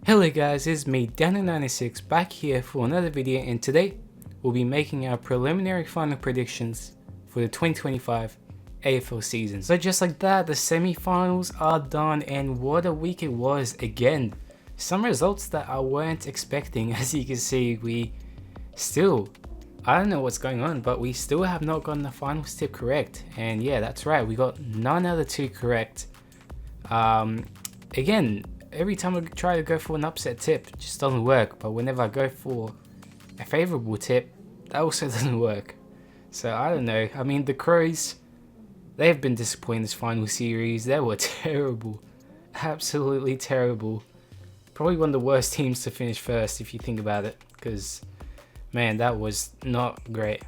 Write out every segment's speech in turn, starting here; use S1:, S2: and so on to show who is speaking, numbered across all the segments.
S1: Hello guys, it's me Danny96 back here for another video, and today we'll be making our preliminary final predictions for the 2025 AFL season. So just like that, the semi-finals are done, and what a week it was again. Some results that I weren't expecting. As you can see, we still, I don't know what's going on, but we still have not gotten the finals tip correct. And yeah, that's right, we got none out of the 2 correct. Again, every time I try to go for an upset tip, it just doesn't work. But whenever I go for a favorable tip, that also doesn't work. So I don't know. I mean, the Crows, they have been disappointing this final series. They were terrible, absolutely terrible. Probably one of the worst teams to finish first if you think about it, because man, that was not great.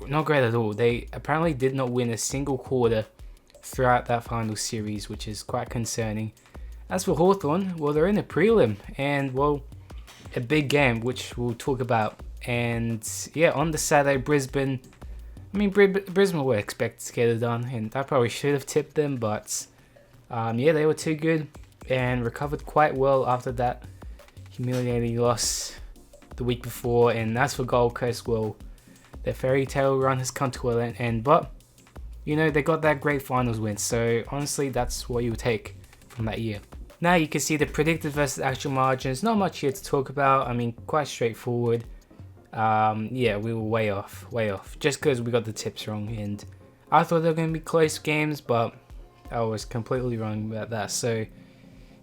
S1: Not great at all. They apparently did not win a single quarter throughout that final series, which is quite concerning. As for Hawthorn, well, they're in a prelim, and well, a big game which we'll talk about. And yeah, on the Saturday, Brisbane, I mean, Brisbane were expected to get it done, and I probably should have tipped them, but yeah, they were too good and recovered quite well after that humiliating loss the week before. And as for Gold Coast, well, their fairy tale run has come to an end, but you know, they got that great finals win, so honestly, that's what you would take from that year. Now you can see the predicted versus actual margins. Not much here to talk about. I mean, quite straightforward. Yeah, we were way off, just because we got the tips wrong, and I thought they were going to be close games, but I was completely wrong about that. So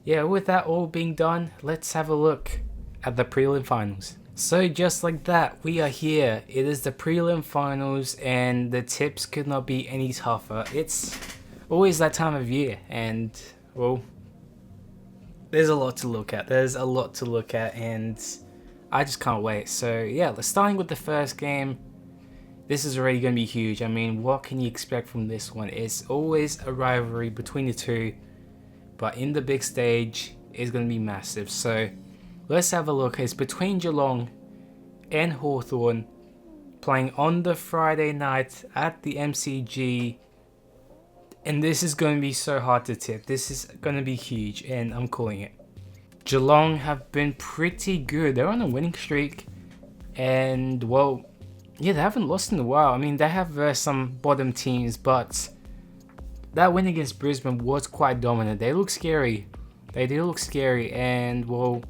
S1: yeah, with that all being done, let's have a look at the prelim finals. So just like that, we are here. It is the prelim finals, and the tips could not be any tougher. It's always that time of year, and well, there's a lot to look at. And I just can't wait. So yeah, let's starting with the first game. This is already going to be huge. I mean, what can you expect from this one? It's always a rivalry between the two, but in the big stage, it's going to be massive. So let's have a look. It's between Geelong and Hawthorn, playing on the Friday night at the MCG. And this is going to be so hard to tip. This is going to be huge, and I'm calling it. Geelong have been pretty good. They're on a winning streak, and well, yeah, they haven't lost in a while. I mean, they have some bottom teams, but that win against Brisbane was quite dominant. They look scary. They do look scary, and well,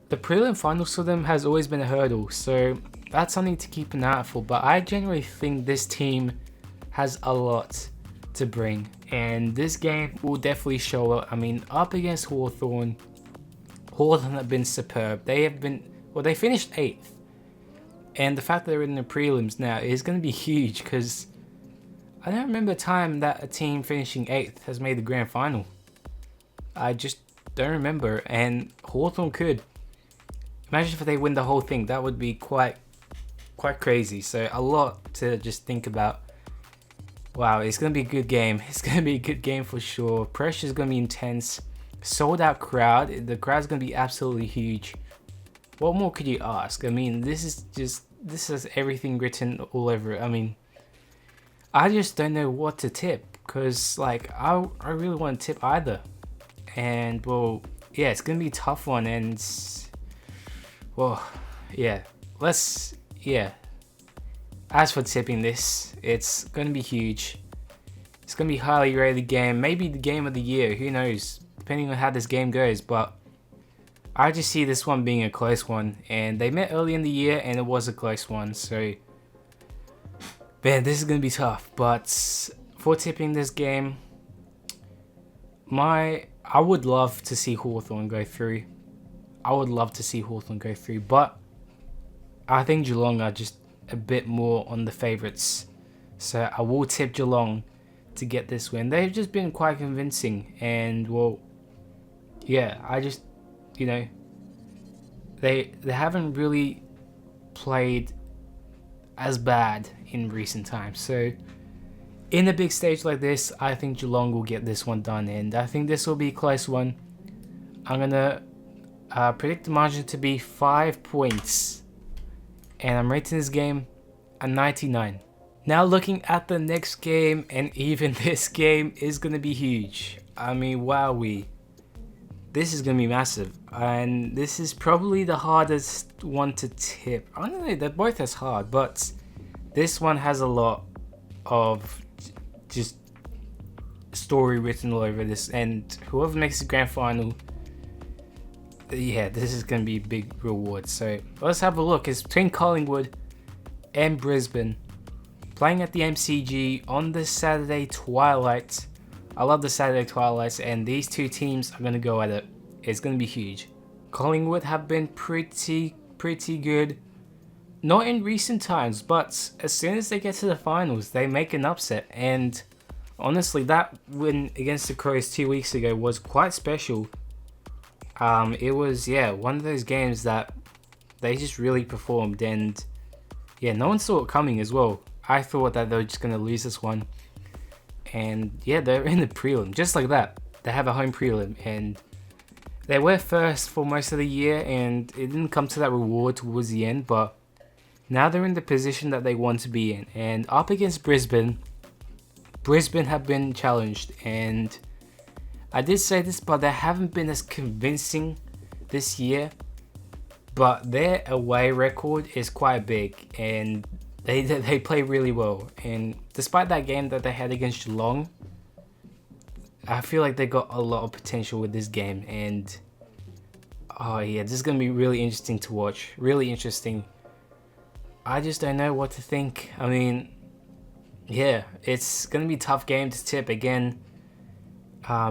S1: the prelim finals for them has always been a hurdle, so that's something to keep an eye out for. But I genuinely think this team has a lot to bring, and this game will definitely show up. I mean, up against Hawthorn have been superb. They finished 8th, and the fact that they're in the prelims now is going to be huge, because I don't remember a time that a team finishing 8th has made the grand final. I just don't remember, and Hawthorn could. Imagine if they win the whole thing. That would be quite crazy. So a lot to just think about. Wow, it's going to be a good game. It's going to be a good game for sure. Pressure is going to be intense. Sold out crowd. The crowd's going to be absolutely huge. What more could you ask? I mean, this has everything written all over it. I mean, I just don't know what to tip, because like I really want to tip either. And well, yeah, it's going to be a tough one, and well, yeah. As for tipping this, it's going to be huge. It's going to be a highly rated game. Maybe the game of the year. Who knows? Depending on how this game goes. But I just see this one being a close one. And they met early in the year, and it was a close one. So, man, this is going to be tough. But for tipping this game, I would love to see Hawthorn go through. But I think Geelong are just a bit more on the favourites, so I will tip Geelong to get this win. They've just been quite convincing, and well, yeah, I just, you know, they haven't really played as bad in recent times. So in a big stage like this, I think Geelong will get this one done, and I think this will be a close one. I'm gonna predict the margin to be 5 points. And I'm rating this game a 99. Now looking at the next game, and even this game is going to be huge. I mean, wowee. this is going to be massive. And this is probably the hardest one to tip. I don't know, they're both as hard, but this one has a lot of just story written all over this. And whoever makes the grand final, yeah, this is going to be a big reward. So let's have a look. It's between Collingwood and Brisbane, playing at the MCG on the Saturday twilight. I love the Saturday twilights, and these two teams are going to go at it. It's going to be huge. Collingwood have been pretty good. Not in recent times, but as soon as they get to the finals, they make an upset. And honestly, that win against the Crows 2 weeks ago was quite special. It was, yeah, one of those games that they just really performed. And yeah, no one saw it coming as well. I thought that they were just going to lose this one. And yeah, they're in the prelim, just like that. They have a home prelim, and they were first for most of the year, and it didn't come to that reward towards the end, but now they're in the position that they want to be in. And up against Brisbane, Brisbane have been challenged, and I did say this, but they haven't been as convincing this year, but their away record is quite big, and they play really well. And despite that game that they had against Geelong, I feel like they got a lot of potential with this game. And oh yeah, this is going to be really interesting to watch. Really interesting. I just don't know what to think. I mean, yeah, it's going to be a tough game to tip again.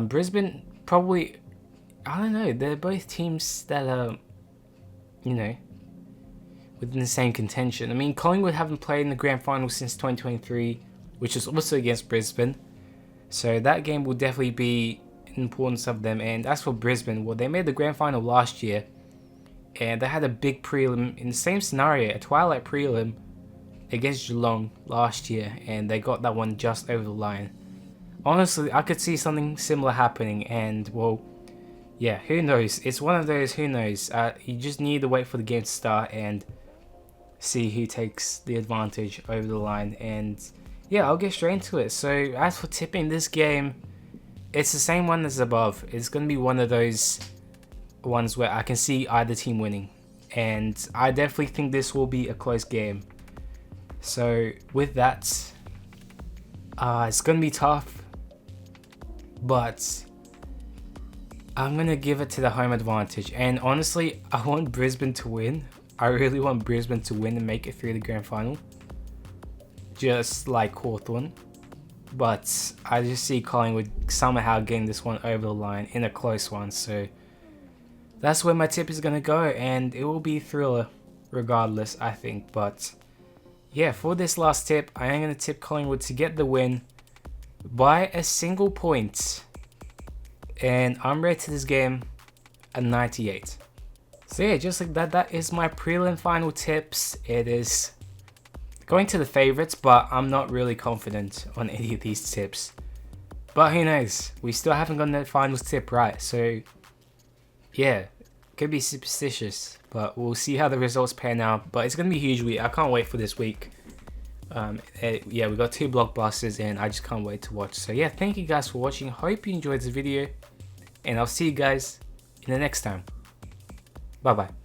S1: Brisbane probably, I don't know, they're both teams that are, you know, within the same contention. I mean, Collingwood haven't played in the grand final since 2023, which is also against Brisbane. So that game will definitely be an importance of them. And as for Brisbane, well, they made the grand final last year, and they had a big prelim in the same scenario, a twilight prelim against Geelong last year, and they got that one just over the line. Honestly, I could see something similar happening, and well, yeah, who knows? It's one of those who knows. You just need to wait for the game to start and see who takes the advantage over the line. And yeah, I'll get straight into it. So as for tipping this game, it's the same one as above. It's going to be one of those ones where I can see either team winning, and I definitely think this will be a close game. So with that, it's going to be tough, but I'm going to give it to the home advantage. And honestly, I want Brisbane to win. I really want Brisbane to win and make it through the grand final, just like Hawthorn. But I just see Collingwood somehow getting this one over the line in a close one. So that's where my tip is going to go, and it will be a thriller regardless, I think. But yeah, for this last tip, I am going to tip Collingwood to get the win by a single point. And I'm rating this game a 98. So yeah, just like that, that is my prelim final tips. It is going to the favourites, but I'm not really confident on any of these tips. But who knows? We still haven't gotten the finals tip right. So yeah, could be superstitious, but we'll see how the results pan out. But it's going to be a huge week. I can't wait for this week. Yeah, we got 2 blockbusters, and I just can't wait to watch. So yeah, thank you guys for watching. Hope you enjoyed this video, and I'll see you guys in the next time. Bye bye.